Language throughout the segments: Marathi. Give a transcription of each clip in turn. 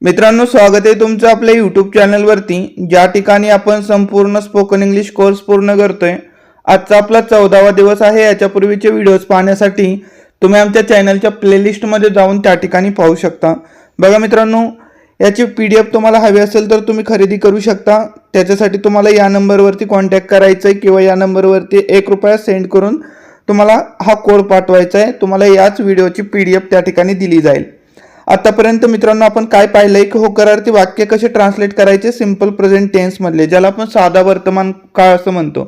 मित्रांनो, स्वागत आहे तुमचं आपल्या यूट्यूब चॅनलवरती, ज्या ठिकाणी आपण संपूर्ण स्पोकन इंग्लिश कोर्स पूर्ण करतोय। आजचा आपला 14वा दिवस आहे। याच्यापूर्वीचे व्हिडिओज पाहण्यासाठी तुम्ही आमच्या चॅनलच्या प्लेलिस्टमध्ये जाऊन त्या ठिकाणी पाहू शकता। बघा मित्रांनो, याची PDF तुम्हाला हवी असेल तर तुम्ही खरेदी करू शकता। त्याच्यासाठी तुम्हाला या नंबरवरती कॉन्टॅक्ट करायचं आहे किंवा या नंबरवरती 1 रुपया सेंड करून तुम्हाला हा कोड पाठवायचा आहे। तुम्हाला याच व्हिडिओची PDF त्या ठिकाणी दिली जाईल। आतापर्यंत मित्रांनो आपण काय पाहिलंय की होकारार्थी वाक्य कसे ट्रान्सलेट करायचे सिंपल प्रेझेंट टेन्स मधले, ज्याला आपण साधा वर्तमान काळ असं म्हणतो।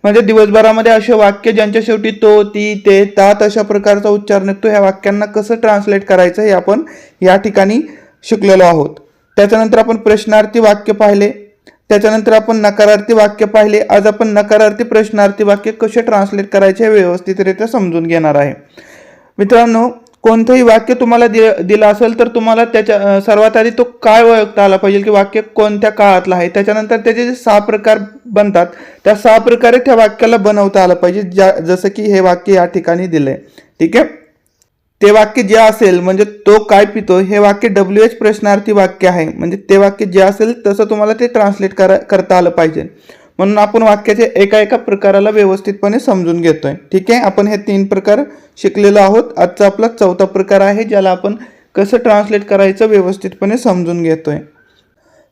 म्हणजे दिवसभरामध्ये असे वाक्य ज्यांच्या शेवटी तो, ती, ते, तात अशा प्रकारचा उच्चार निघतो, ह्या वाक्यांना कसं ट्रान्सलेट करायचं हे आपण या ठिकाणी शिकलेलो आहोत। त्याच्यानंतर आपण प्रश्नार्थी वाक्य पाहिले, त्याच्यानंतर आपण नकारार्थी वाक्य पाहिले। आज आपण नकारार्थी प्रश्नार्थी वाक्य कसे ट्रान्सलेट करायचे हे व्यवस्थितरित्या समजून घेणार आहे। मित्रांनो, कोणतंही वाक्य तुम्हाला दिलं असेल तर तुम्हाला त्याच्या सर्वात आधी तो काय ओळखता आला पाहिजे की वाक्य कोणत्या काळातलं आहे। त्याच्यानंतर त्याचे जे 6 प्रकार बनतात त्या 6 प्रकारे त्या वाक्याला बनवता आलं पाहिजे। जसं की हे वाक्य या ठिकाणी दिलंय, ठीक आहे। ते वाक्य जे असेल म्हणजे तो काय पितो हे वाक्य WH प्रश्नार्थी वाक्य आहे। म्हणजे ते वाक्य जे असेल तसं तुम्हाला ते ट्रान्सलेट करता आलं पाहिजे। म्हणून आपण वाक्याचे एका प्रकाराला व्यवस्थितपणे समजून घेतोय, ठीक आहे। आपण हे 3 प्रकार शिकलेलो आहोत। आजचा आपला 4था प्रकार आहे, ज्याला आपण कसं ट्रान्सलेट करायचं व्यवस्थितपणे समजून घेतोय।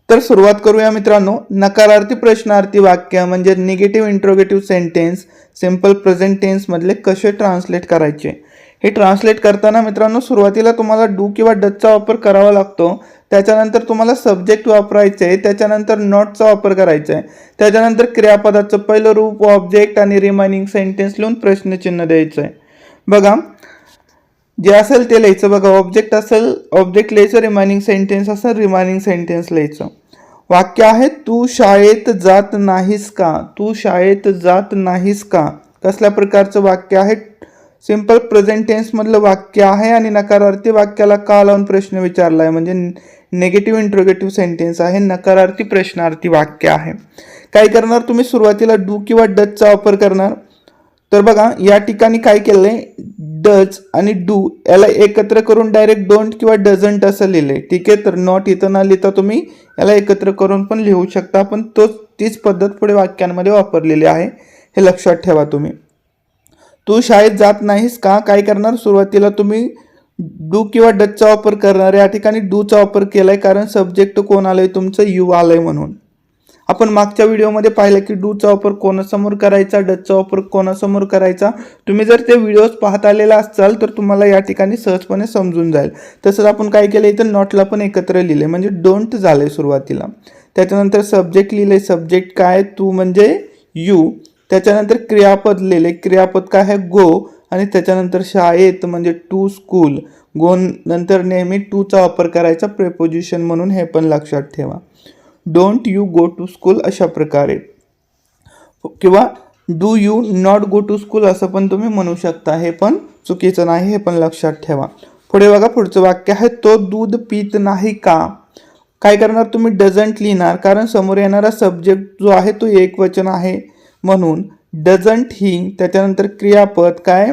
तर सुरुवात करूया मित्रांनो। नकारार्थी प्रश्नार्थी वाक्य म्हणजे negative interrogative sentence simple present tense मधले कसे ट्रान्सलेट करायचे। हे ट्रान्सलेट करताना मित्रांनो सुरुवातीला तुम्हाला डू किंवा डजचा वापर करावा लागतो। त्याच्यानंतर तुम्हाला सब्जेक्ट वापरायचे आहे, त्याच्यानंतर नॉटचा वापर करायचा आहे, त्याच्यानंतर क्रियापदाचं पहिलं रूप, ऑब्जेक्ट आणि रिमाइनिंग सेंटेन्स लिहून प्रश्नचिन्ह द्यायचं आहे। बघा, जे असेल ते लिहायचं। बघा, ऑब्जेक्ट असेल ऑब्जेक्ट लिहायचं, रिमाइनिंग सेंटेन्स असेल रिमाइनिंग सेंटेन्स लिहायचं। वाक्य आहे तू शाळेत जात नाहीस का, तू शाळेत जात नाहीस का। कसल्या प्रकारचं वाक्य आहे? सिंपल प्रेझेंट टेन्स मधलं वाक्य आहे आणि नकारार्थी वाक्याला का लावून प्रश्न विचारलाय, म्हणजे निगेटिव्ह इंट्रोगेटिव्ह सेंटेन्स आहे, नकारार्थी प्रश्नार्थी वाक्य आहे। काय करणार तुम्ही? सुरुवातीला डू किंवा डजचा वापर करणार। तर बघा, या ठिकाणी काय केलंय, डज आणि डू याला एकत्र करून डायरेक्ट डोंट किंवा डझंट असं लिहिलंय, ठीक आहे। तर नॉट इथं न लिहिता तुम्ही याला एकत्र करून पण लिहू शकता, पण तीच पद्धत पुढे वाक्यांमध्ये वापरलेली आहे, हे लक्षात ठेवा तुम्ही। तू शाळेत जात नाहीस का, काय करणार? सुरुवातीला तुम्ही डू किंवा डजचा वापर करणार। या ठिकाणी डूचा वापर केलाय कारण सब्जेक्ट कोण आलंय? तुमचं यू आलंय म्हणून। आपण मागच्या व्हिडिओमध्ये पाहिलं की डूचा वापर कोणासमोर करायचा, डजचा वापर कोणासमोर करायचा। तुम्ही जर ते व्हिडिओज पाहत आलेला असाल तर तुम्हाला या ठिकाणी सहजपणे समजून जाईल। तसंच आपण काय केलं, इथं नॉटला पण एकत्र लिहिले, म्हणजे डोंट झालंय सुरुवातीला। त्याच्यानंतर सब्जेक्ट लिहिले, सब्जेक्ट काय? तू म्हणजे यू। त्याच्यानंतर क्रियापद लिहिले, क्रियापद काय आहे? गो। आणि त्याच्यानंतर शाळेत म्हणजे टू स्कूल, गो नंतर नेहमी टूचा वापर करायचा प्रेपोजिशन म्हणून, हे पण लक्षात ठेवा। Don't you go to school अशा प्रकारे, किंवा do you not go to school असं पण तुम्ही म्हणू शकता, हे पण चुकीचं नाही, हे पण लक्षात ठेवा। पुढे बघा, पुढचं वाक्य आहे तो दूध पित नाही का। काय करणार तुम्ही? डझंट लिहिणार, कारण समोर येणारा सब्जेक्ट जो आहे तो एकवचन आहे म्हणून डझंट ही। त्याच्यानंतर क्रियापद काय?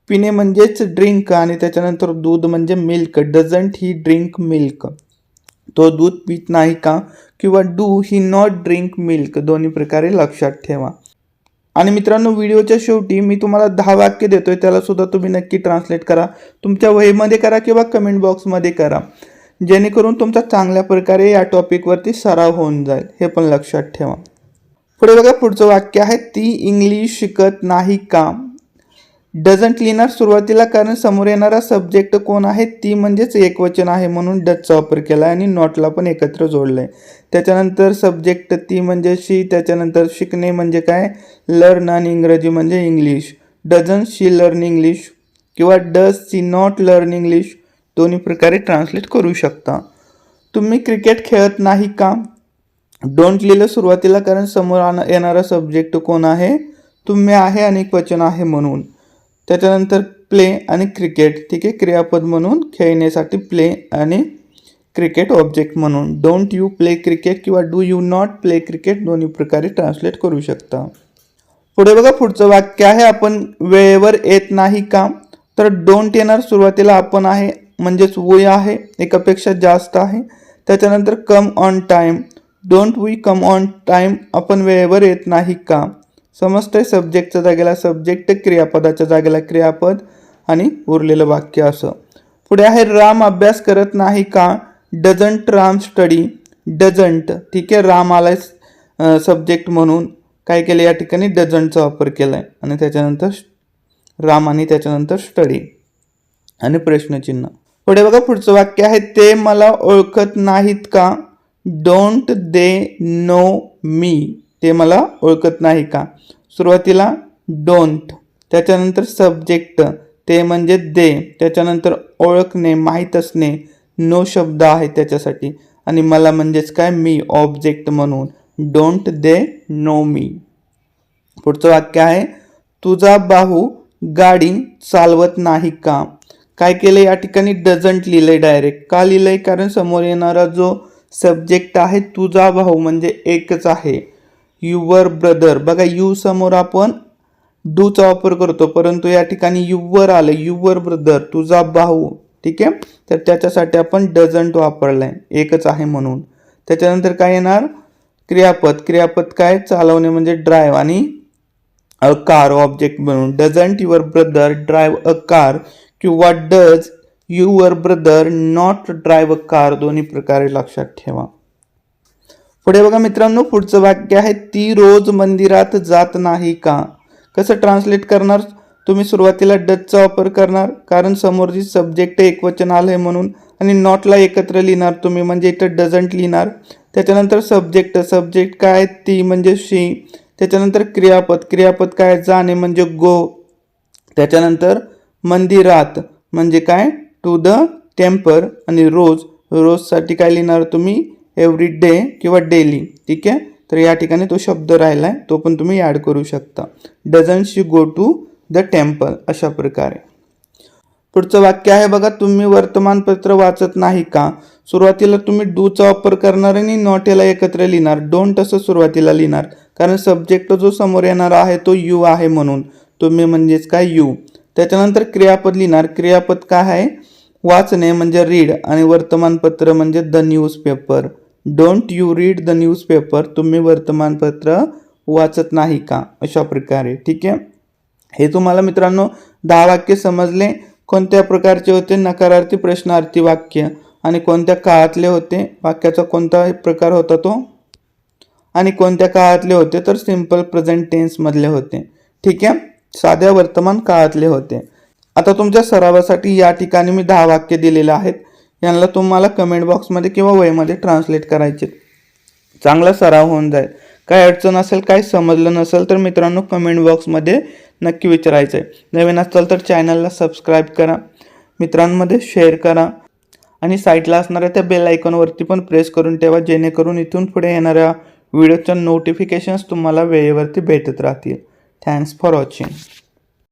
पिणे म्हणजेच ड्रिंक, आणि त्याच्यानंतर दूध म्हणजे milk, doesn't he drink milk. तो दूध पित नाही का, किंवा do he not drink milk, दोन्ही प्रकारे लक्षात ठेवा। आणि मित्रांनो, व्हिडिओच्या शेवटी मी तुम्हाला 10 वाक्य देतोय, त्याला सुद्धा तुम्ही नक्की ट्रान्सलेट करा, तुमच्या वहीमध्ये करा किंवा कमेंट बॉक्समध्ये करा, जेणेकरून तुमचा चांगल्या प्रकारे या टॉपिकवरती सराव होऊन जाईल, हे पण लक्षात ठेवा। पुढे बघा, पुढचं वाक्य आहे ती इंग्लिश शिकत नाही का। डझंट लिहिणार सुरुवातीला, कारण समोर येणारा सब्जेक्ट कोण आहे? ती म्हणजेच एकवचन आहे म्हणून डजचा वापर केला आणि नॉटला पण एकत्र जोडलंय। त्याच्यानंतर सब्जेक्ट ती म्हणजे शी, त्याच्यानंतर शिकणे म्हणजे काय? लर्न, आणि इंग्रजी म्हणजे English. Doesn't she learn English, किंवा does she not learn English, दोन्ही प्रकारे ट्रान्सलेट करू शकता। तुम्ही क्रिकेट खेळत नाही का। डोंट लिहिलं सुरुवातीला, कारण समोर येणारा सब्जेक्ट कोण आहे? तुम्ही आहे आणि एकवचन आहे म्हणून। त्याच्यानंतर प्ले आणि क्रिकेट, ठीक आहे, क्रियापद म्हणून खेळण्यासाठी प्ले आणि क्रिकेट ऑब्जेक्ट म्हणून। डोंट यू प्ले क्रिकेट किंवा do you not play cricket, दोन्ही प्रकारे ट्रान्सलेट करू शकता। पुढे बघा, पुढचं वाक्य आहे आपण वेळेवर येत नाही का। तर डोंट येणार सुरुवातीला, आपण आहे म्हणजेच वी आहे, एकापेक्षा जास्त आहे. त्याच्यानंतर come on time, don't we come on time, आपण वेळेवर येत नाही का. समजतंय, सब्जेक्टच्या जागेला सब्जेक्ट, क्रियापदाच्या जागेला क्रियापद आणि उरलेलं वाक्य असं. पुढे आहे राम अभ्यास करत नाही का, डझंट राम स्टडी, डझंट. ठीक आहे, राम आलाय सब्जेक्ट म्हणून काय केलं या ठिकाणी डझंटचा वापर केलाय आणि त्याच्यानंतर राम आणि त्याच्यानंतर स्टडी आणि प्रश्नचिन्ह. पुढे बघा पुढचं वाक्य आहे ते मला ओळखत नाहीत का, डोंट दे नो मी, ते मला ओळखत नाही का. सुरुवातीला डोंट, त्याच्यानंतर सब्जेक्ट ते म्हणजे दे, त्याच्यानंतर ओळखणे माहीत असणे, नो शब्द आहे त्याच्यासाठी, आणि मला म्हणजेच काय मी ऑब्जेक्ट म्हणून डोंट दे नो मी. पुढचं वाक्य आहे तुझा भाऊ गाडी चालवत नाही का. काय केलं या ठिकाणी डझंट लिहिलंय डायरेक्ट. का लिहिलंय, कारण समोर येणारा जो सब्जेक्ट आहे तुझा भाऊ म्हणजे एकच आहे. युवर ब्रदर, बघा यू समोर आपण डूचा वापर करतो, परंतु या ठिकाणी युवर आलं, युवर ब्रदर तुझा भाऊ. ठीक आहे, तर त्याच्यासाठी आपण डझंट वापरलाय, एकच आहे म्हणून. त्याच्यानंतर काय येणार क्रियापद, क्रियापद काय चालवणे म्हणजे ड्राईव्ह, आणि अ कार ऑब्जेक्ट म्हणून. Doesn't your brother drive a car, किंवा does your brother not drive a car, दोन्ही प्रकारे लक्षात ठेवा. पुढे बघा मित्रांनो पुढचं वाक्य आहे ती रोज मंदिरात जात नाही का. कसं ट्रान्सलेट करणार तुम्ही, सुरुवातीला डजचा वापर करणार कारण समोरची सब्जेक्ट एकवचन आलंय म्हणून, आणि नॉटला एकत्र लिहिणार तुम्ही म्हणजे इथं डझंट लिहिणार. त्याच्यानंतर सब्जेक्ट, सब्जेक्ट काय ती म्हणजे शी. त्याच्यानंतर क्रियापद, क्रियापद काय जाणे म्हणजे गो. त्याच्यानंतर मंदिरात म्हणजे काय टू द टेम्पल, आणि रोज, रोजसाठी काय लिहिणार तुम्ही एव्हरी डे किंवा डेली. ठीक आहे, तर या ठिकाणी तो शब्द राहिलाय तो पण तुम्ही ॲड करू शकता. Doesn't she go to the temple, अशा प्रकारे. पुढचं वाक्य आहे बघा तुम्ही वर्तमानपत्र वाचत नाही का. सुरुवातीला तुम्ही डूचा वापर करणार आणि नॉट याला एकत्र लिहिणार, डोंट असं सुरुवातीला लिहिणार कारण सब्जेक्ट जो समोर येणार आहे तो यू आहे म्हणून, तुम्ही म्हणजेच काय यू. त्याच्यानंतर क्रियापद लिहिणार, क्रियापद काय आहे वाचणे म्हणजे रीड, आणि वर्तमानपत्र म्हणजे the newspaper. Don't you read the newspaper, तुम्ही वर्तमानपत्र वाचत नाही का, अशा प्रकारे. ठीक आहे, हे तुम्हाला मित्रांनो 10 वाक्य समजले. कोणत्या प्रकारचे होते, नकारार्थी प्रश्नार्थी वाक्य, आणि कोणत्या काळातले होते, वाक्याचा कोणता प्रकार होता तो, आणि कोणत्या काळातले होते तर सिंपल प्रेझेंट टेन्स मधले होते. ठीक आहे, साध्या वर्तमान काळातले होते. आता तुमच्या सरावासाठी या ठिकाणी मी 10 वाक्य दिलेले आहेत, यांना तुम्हाला कमेंट बॉक्समध्ये किंवा वहीमध्ये ट्रान्सलेट करायचे, चांगला सराव होऊन जाईल. काय अडचण असेल, काय समजलं नसेल तर मित्रांनो कमेंट बॉक्समध्ये नक्की विचारायचं आहे. नवीन असाल तर चॅनलला सबस्क्राईब करा, मित्रांमध्ये शेअर करा, आणि साईडला असणाऱ्या त्या बेल आयकॉनवरती पण प्रेस करून ठेवा, जेणेकरून इथून पुढे येणाऱ्या व्हिडिओच्या नोटिफिकेशन्स तुम्हाला वेळेवरती भेटत राहतील. Thanks for watching.